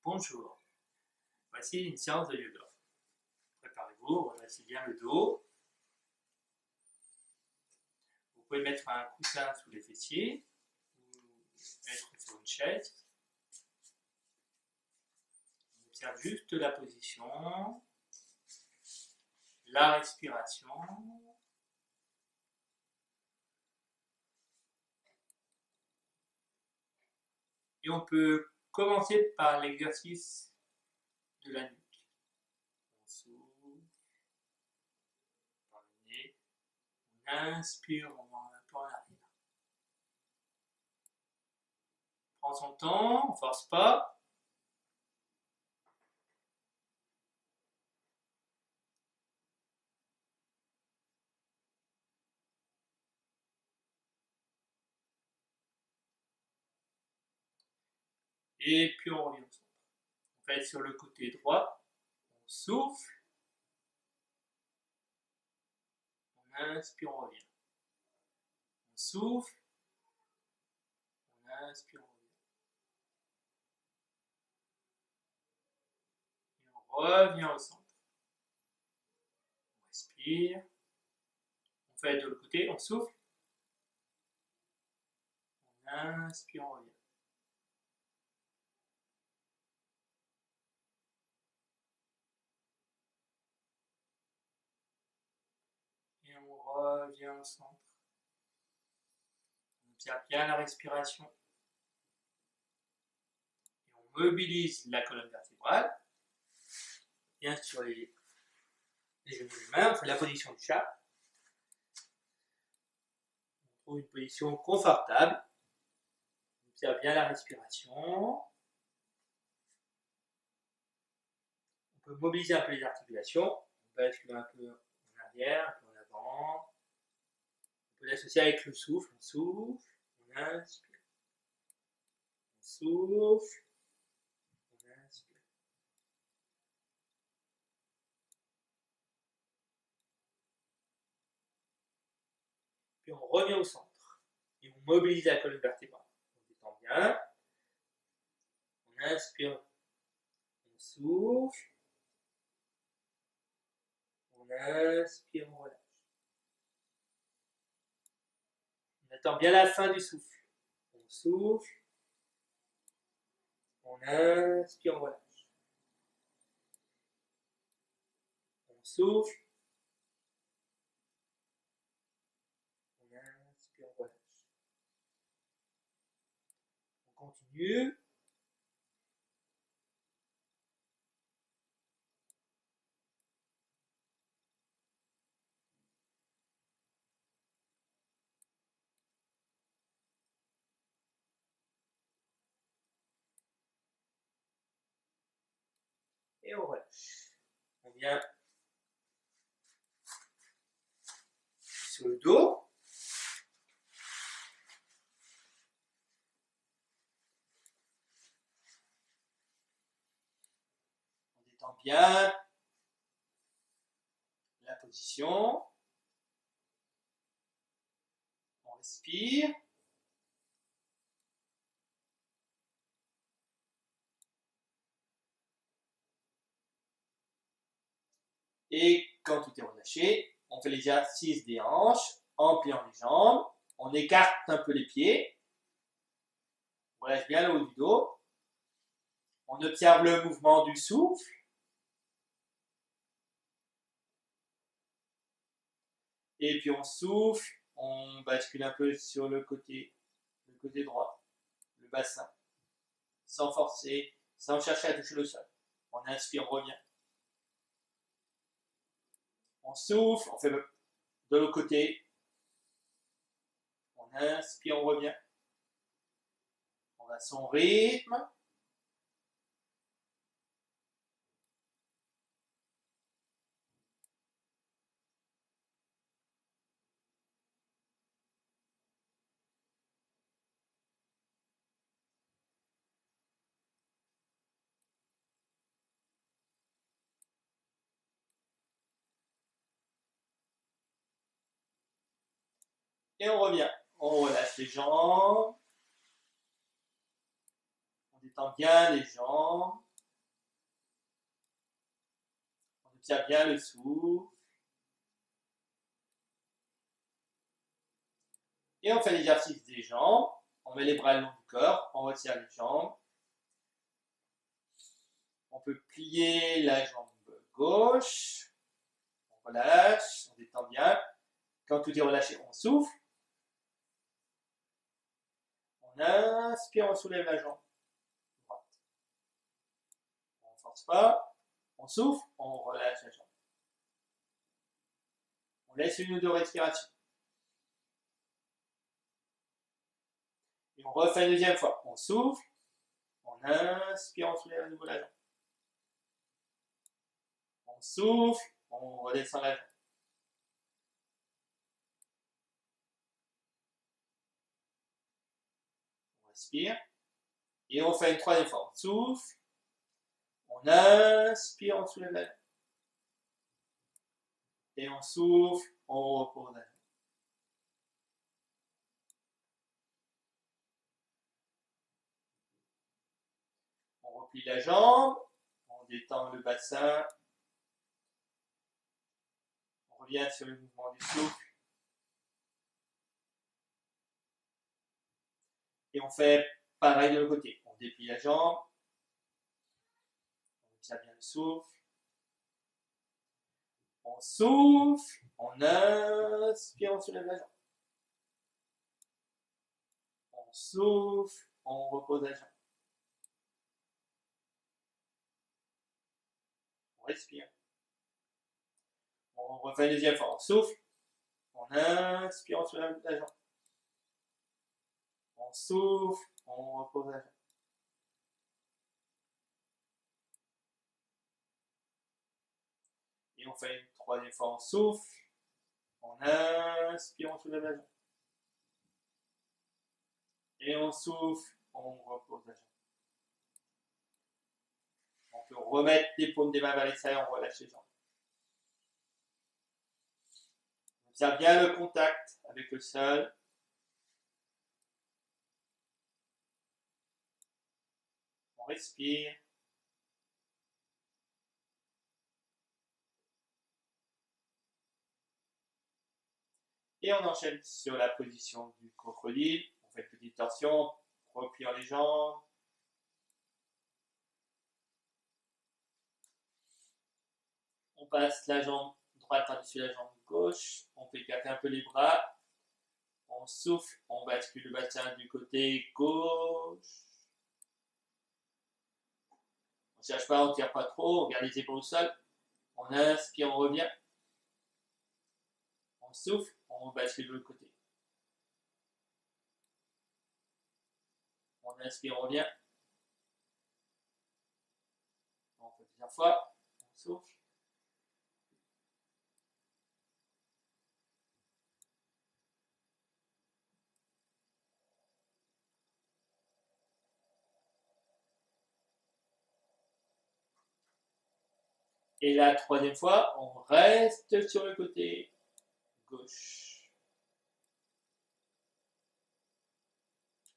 Bonjour, voici une séance de yoga. Préparez-vous, redressez bien le dos. Vous pouvez mettre un coussin sous les fessiers ou mettre sur une chaise. On observe juste la position, la respiration. Et on peut commencer par l'exercice de la nuque. On souffle par le nez, on inspire, on va un peu en arrière. On prend son temps, on ne force pas. Et puis on revient au centre. On va être sur le côté droit, on souffle, on inspire, on revient. On souffle, on inspire, on revient. Et on revient au centre. On respire. On fait de l'autre côté, on souffle. On inspire, on revient. Et on revient au centre. On observe bien la respiration. Et on mobilise la colonne vertébrale. Bien sur les genoux des mains, on fait la position du chat. On trouve une position confortable. On observe bien la respiration. On peut mobiliser un peu les articulations. On peut basculer un peu en arrière, un peu en avant. On peut l'associer avec le souffle. On souffle, on inspire. On souffle, on inspire. Puis on revient au centre. Et on mobilise la colonne vertébrale. On détend bien. On inspire. On souffle. On inspire, on relâche. On attend bien la fin du souffle. On souffle. On inspire, on relâche. On souffle. On inspire, on relâche. On continue. Et on relâche. On vient sur le dos. On détend bien la position. On respire. Et quand tout est relâché, on fait l'exercice des hanches en pliant les jambes. On écarte un peu les pieds. On relâche bien le haut du dos. On observe le mouvement du souffle. Et puis on souffle. On bascule un peu sur le côté droit, le bassin, sans forcer, sans chercher à toucher le sol. On inspire, on revient. On souffle, on fait de l'autre côté. On inspire, on revient. On va à son rythme. Et on revient. On relâche les jambes. On détend bien les jambes. tient bien le souffle. Et on fait l'exercice des jambes. On met les bras le long du corps, on retire les jambes. On peut plier la jambe gauche. On relâche, on détend bien. Quand tout est relâché, on souffle. On inspire, on soulève la jambe droite. On ne force pas. On souffle, on relâche la jambe. On laisse une ou deux respirations. Et on refait une deuxième fois. On souffle, on inspire, on soulève à nouveau la jambe. On souffle, on redescend la jambe. On respire. Et on fait une troisième fois. On souffle, on inspire, on soulève la jambe. Et on souffle, on repose la jambe. On replie la jambe, on détend le bassin. On revient sur le mouvement du souffle. Et on fait pareil de l'autre côté. On déplie la jambe. On tient bien le souffle. On souffle. On inspire, on soulève la jambe. On souffle. On repose la jambe. On respire. On refait une deuxième fois. On souffle. On inspire, on soulève la jambe. On souffle. On repose la jambe. Et on fait une troisième fois. On souffle. On inspire, on soulève la jambe. Et on souffle. On repose la jambe. On peut remettre les paumes des mains vers l'extérieur, on relâche les jambes. On observe bien le contact avec le sol. On respire. Et on enchaîne sur la position du crocodile. On fait une petite torsion, repliant les jambes. On passe la jambe droite par-dessus la jambe gauche. On fait écarter un peu les bras. On souffle, on bascule le bassin du côté gauche. On ne cherche pas, on ne tire pas trop, on garde les épaules au sol. On inspire, on revient. On souffle, on bascule de l'autre côté. On inspire, on revient. On fait plusieurs fois. On souffle. Et la troisième fois, on reste sur le côté gauche.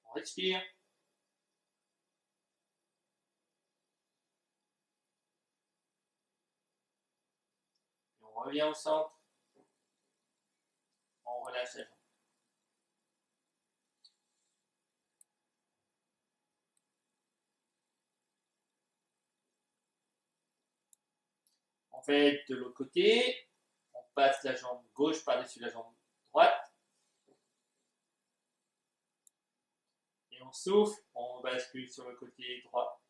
On respire. Et on revient au centre. On relâche la jambe. On fait de l'autre côté. On passe la jambe gauche par-dessus la jambe droite. Et on souffle. On bascule sur le côté droit.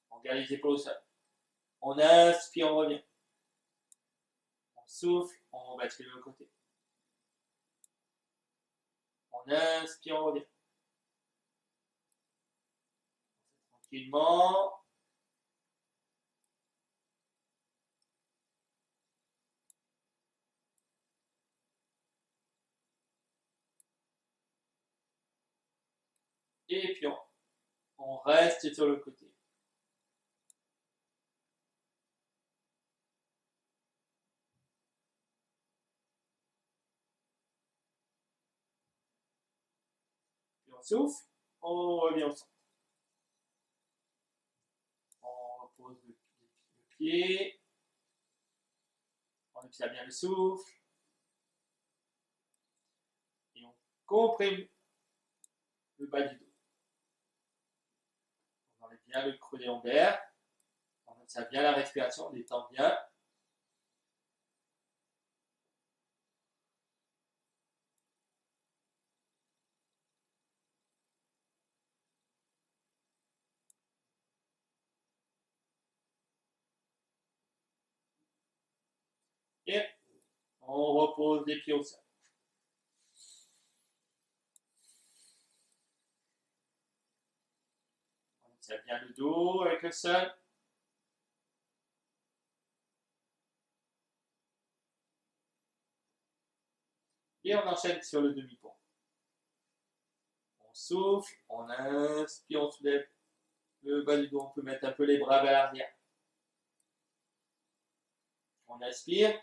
On garde les épaules au sol. On inspire, on revient. On souffle. On bascule de l'autre côté. On inspire, on revient. Tranquillement. Et puis on reste sur le côté. Puis on souffle, on revient au centre. On repose le pied. On observe bien le souffle. Et on comprime le bas du dos. On enlève bien le creux des lombaires. On observe bien la respiration, on détend bien. Et on repose les pieds au sol. On observe bien le dos avec le sol. Et on enchaîne sur le demi-pont. On souffle, on inspire, on soulève le bas du dos. On peut mettre un peu les bras vers l'arrière. On inspire,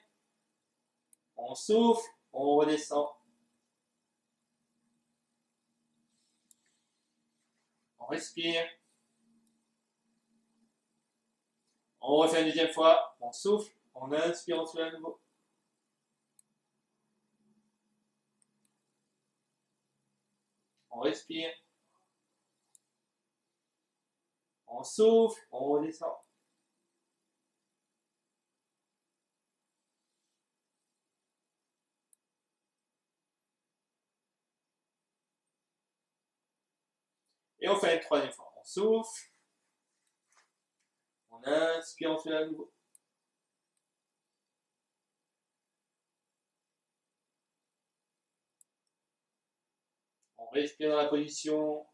on souffle, on redescend. On respire. On refait une deuxième fois. On souffle, on inspire, on soulève à nouveau. On respire. On souffle, on redescend. Et on fait une troisième fois. On souffle. On inspire, on soulève à nouveau. On respire dans la position.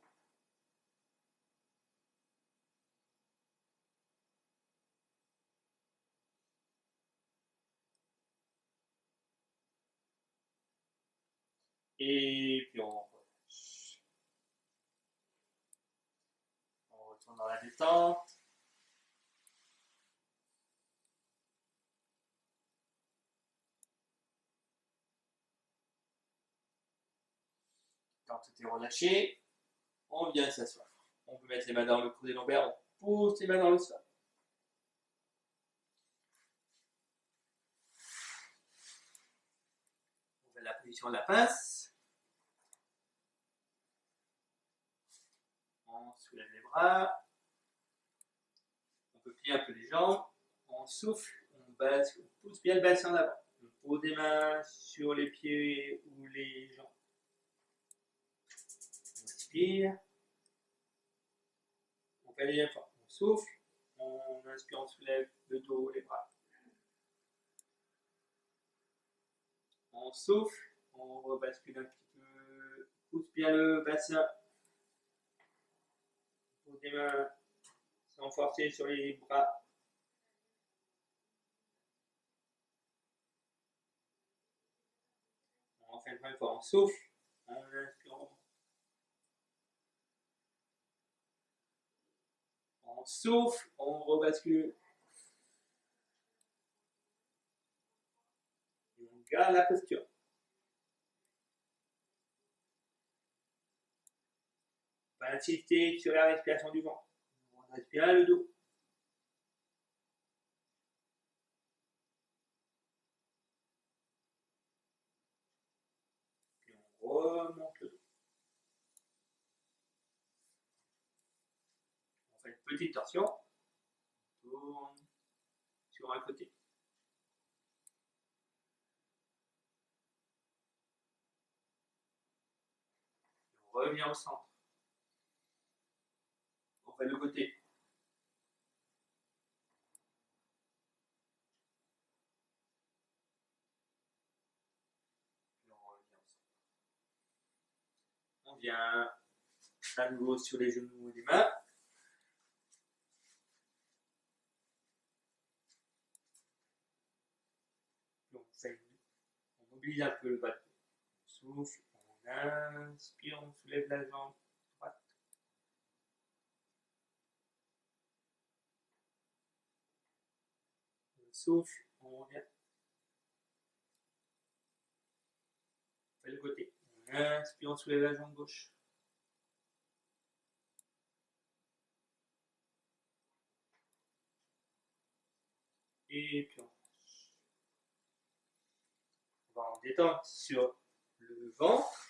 Et puis on relâche. On retourne dans la détente. Quand tout est relâché, on vient s'asseoir. On peut mettre les mains dans le creux des lombaires, on pousse les mains dans le sol. On fait la position de la pince. On soulève les bras. On peut plier un peu les jambes. On souffle, on pousse bien le bassin en avant. On pose des mains sur les pieds ou les jambes. On inspire. On fait la deuxième fois. On souffle. On inspire, on soulève le dos, les bras. On souffle. On rebascule un petit peu. Pousse bien le bassin. On pose des mains sans forcer sur les bras. On fait une première fois. On souffle. On inspire. On souffle, on rebascule. Et on garde la posture. On va insister sur la respiration du ventre. On respire le dos. Puis on remonte le dos. On fait une petite torsion. On tourne sur un côté. On revient au centre. On fait le côté. Puis on revient au centre. On vient à nouveau sur les genoux et les mains. Puis on mobilise un peu le bas. On souffle, on inspire, on soulève la jambe droite. On souffle, on revient. On fait le côté. On inspire, on soulève la jambe gauche. Et puis on relâche. détente sur le ventre.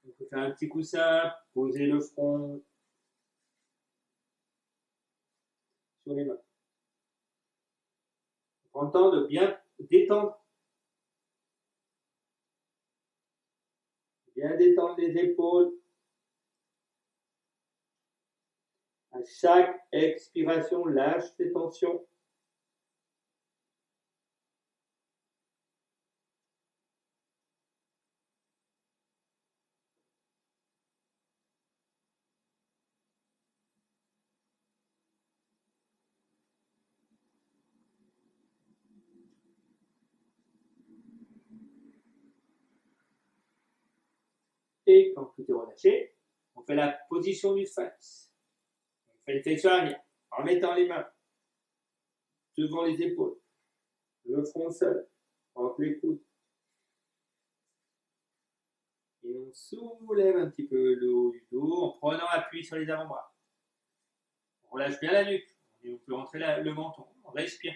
On peut faire un petit coussin, poser le front sur les mains. On prend le temps de bien détendre. Bien détendre les épaules. À chaque expiration, lâche les tensions. Et quand tout est relâché, on fait la position du sphinx. On fait une flexion arrière en mettant les mains devant les épaules, le front seul, entre les coudes. Et on soulève un petit peu le haut du dos en prenant appui sur les avant-bras. On relâche bien la nuque. Et on peut rentrer le menton. On respire.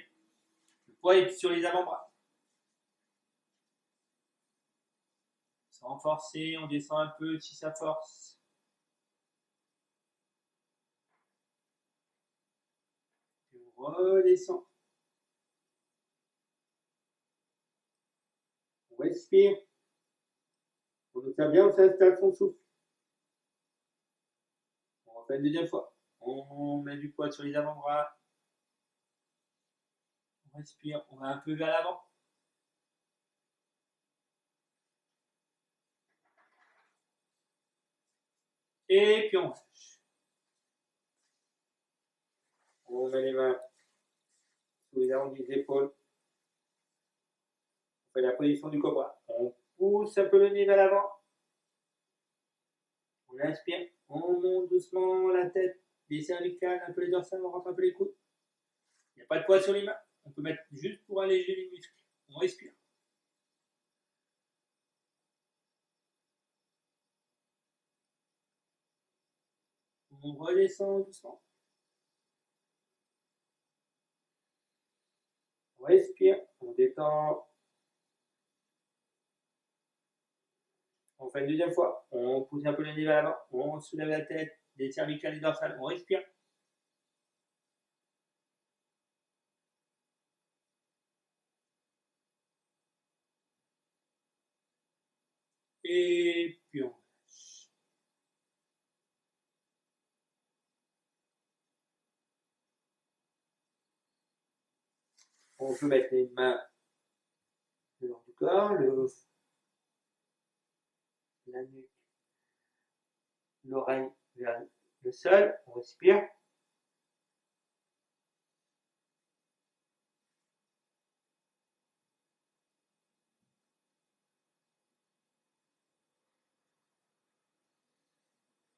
Le poids est sur les avant-bras. Sans forcer, on descend un peu si ça force. Et on redescend. On respire. On observe bien, on s'installe son souffle. On refait une deuxième fois. On met du poids sur les avant-bras. On respire. On va un peu vers l'avant. Et puis on lâche. On met les mains sous les armes des épaules. On fait la position du cobra. On pousse un peu le nez vers l'avant. On inspire. On monte doucement la tête, les cervicales, un peu les dorsales, on rentre un peu les coudes. Il n'y a pas de poids sur les mains. On peut mettre juste pour alléger les muscles. On respire. On redescend doucement. On respire. On détend. On fait une deuxième fois. On pousse un peu le nez vers l'avant. On soulève la tête, les cervicales, les dorsales. On respire. Et puis on lâche. On peut mettre les mains le long du corps, la nuque, l'oreille vers le sol. On respire.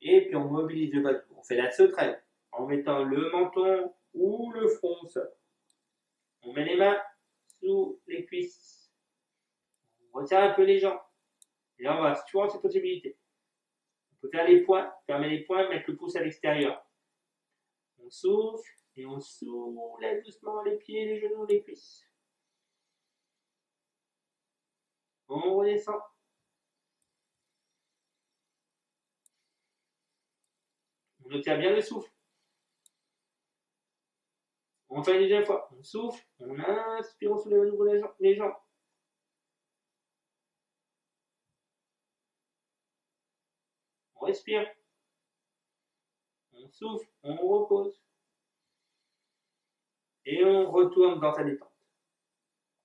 Et puis on mobilise le bas du dos. On fait la sauterelle en mettant le menton ou le front au sol. On met les mains sous les cuisses. On retire un peu les jambes. Et là, on va toujours cette possibilité. On peut faire les poings, fermer les poings, mettre le pouce à l'extérieur. On souffle et on soulève doucement les pieds, les genoux, les cuisses. On redescend. On obtient bien le souffle. On fait une deuxième fois. On souffle, on inspire, on soulève à nouveau les jambes. On respire. On souffle, on repose. Et on retourne dans sa détente.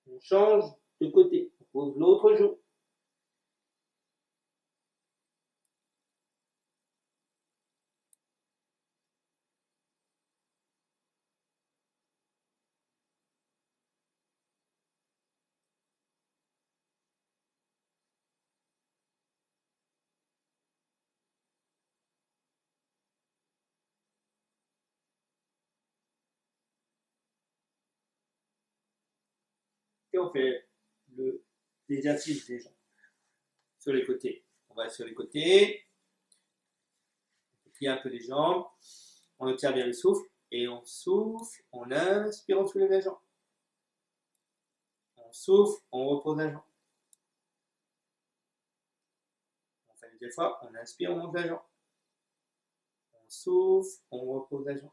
On change de côté. On pose l'autre joue. Et on fait l'exercice des jambes. Sur les côtés. On va sur les côtés. On plie un peu les jambes. On obtient bien le souffle. Et on souffle. On inspire, on soulève les jambes. On souffle, on repose la jambe. On fait une deuxième fois, on inspire, on monte la jambe. On souffle, on repose la jambe.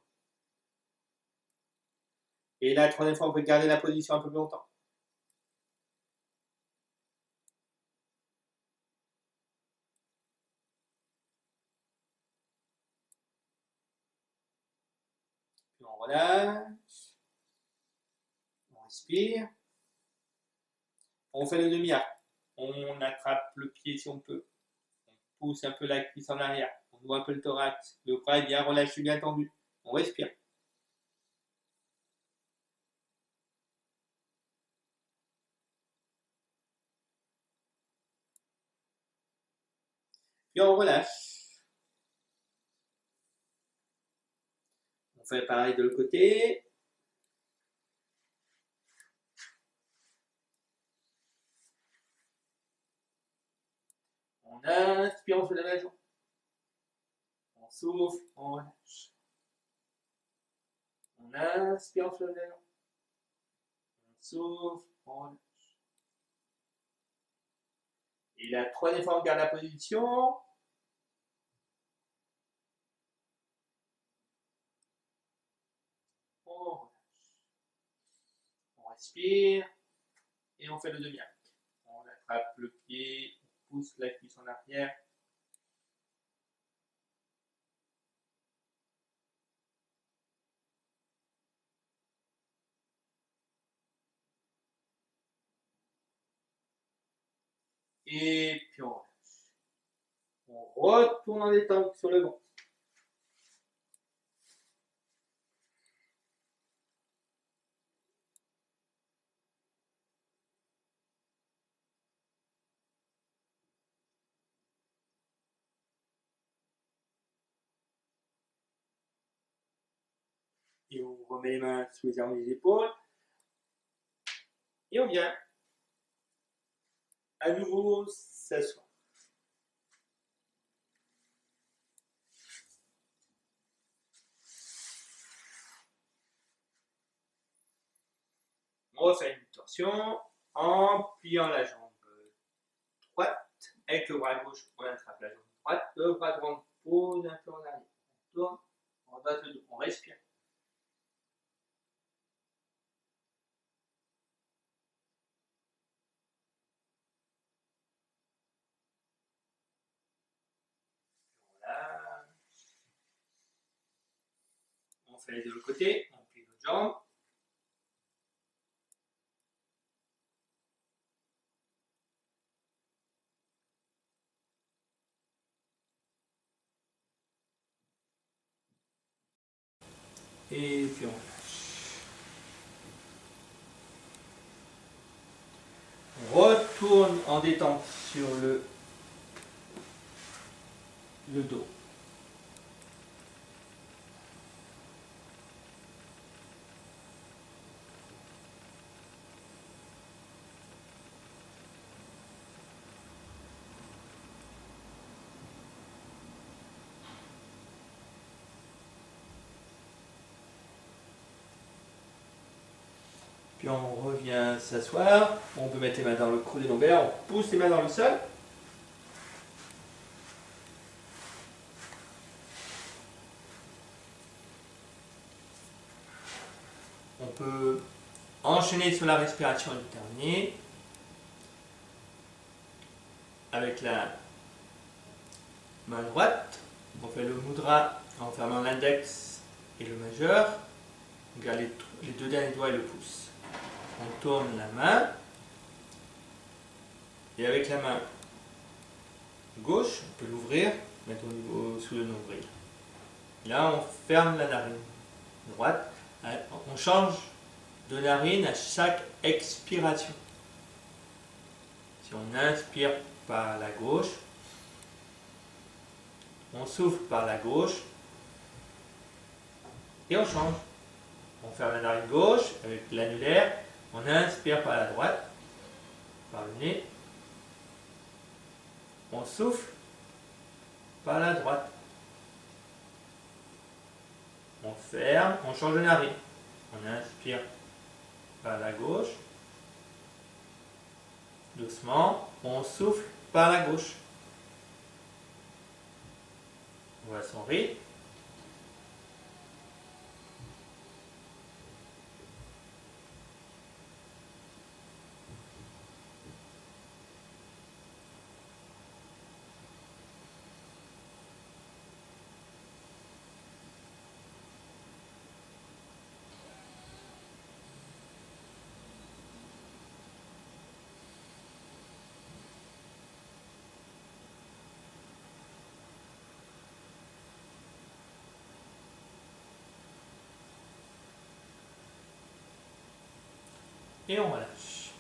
Et la troisième fois, on peut garder la position un peu plus longtemps. Puis on relâche. On respire. On fait le demi-arc. On attrape le pied si on peut. On pousse un peu la cuisse en arrière. On ouvre un peu le thorax. Le bras est bien relâché, bien tendu. On respire. Puis on relâche. On fait pareil de l'autre côté. On inspire, on soulève la jambe. On souffle, on relâche. On inspire, on soulève la jambe. On souffle, on relâche. Et la troisième fois, on garde la position. On relâche. On respire. Et on fait le demi-arc. On attrape le pied, on pousse la cuisse en arrière. Et puis on relâche. On retourne en détente sur le banc. Et on remet les mains sous les armes et les épaules. Et on vient à nouveau s'asseoir. On refait une torsion en pliant la jambe droite. Avec le bras gauche, on attrape la jambe droite. Le bras droit pose un peu en arrière. On tourne, on rebatte le dos, on respire. Voilà. On fait les deux de l'autre côté, on plie l'autre jambe. Et puis on lâche. On retourne en détente sur le dos. Puis on revient s'asseoir. On peut mettre les mains dans le creux des lombaires. On pousse les mains dans le sol. On peut enchaîner sur la respiration alternée avec la main droite. On fait le mudra en fermant l'index et le majeur. On garde les deux derniers doigts et le pouce. On tourne la main et avec la main gauche, on peut l'ouvrir, mettre au niveau sous le nombril. Là, on ferme la narine droite. On change de narine à chaque expiration. Si on inspire par la gauche, on souffle par la gauche et on change. On ferme la narine gauche avec l'annulaire. On inspire par la droite, par le nez. On souffle par la droite. On ferme, on change de narine. On inspire par la gauche. Doucement, on souffle par la gauche. On voit son rythme. Et on relâche.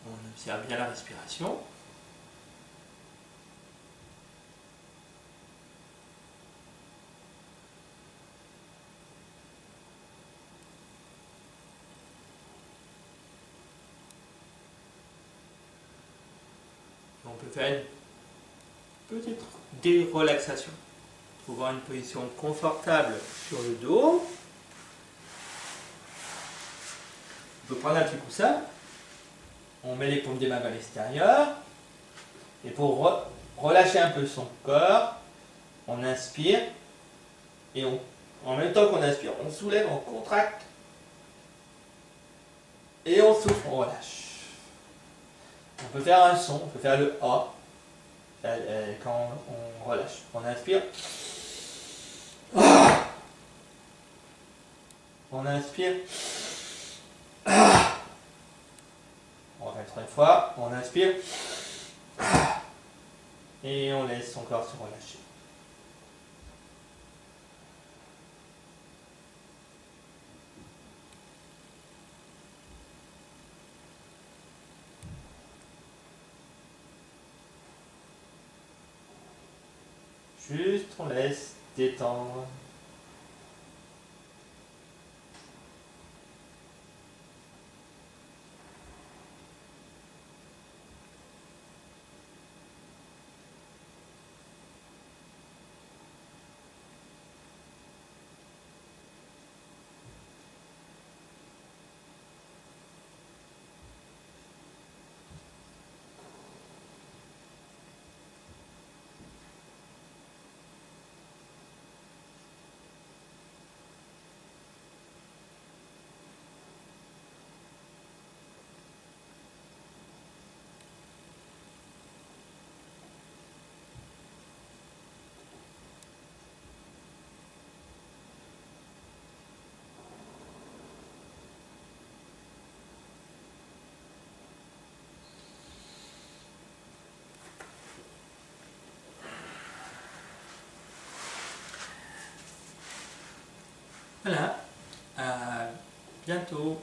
On observe bien la respiration. On peut faire une petite dérelaxation. Trouvant une position confortable sur le dos. On peut prendre un petit coussin. On met les paumes des mains vers l'extérieur. Et pour relâcher un peu son corps, on inspire. Et en même temps qu'on inspire, on soulève, on contracte. Et on souffle, on relâche. On peut faire un son, on peut faire le A quand on relâche. On inspire. On inspire. On va faire 3 fois. On inspire. Et on laisse son corps se relâcher. Juste, on laisse détendre. Voilà. À bientôt.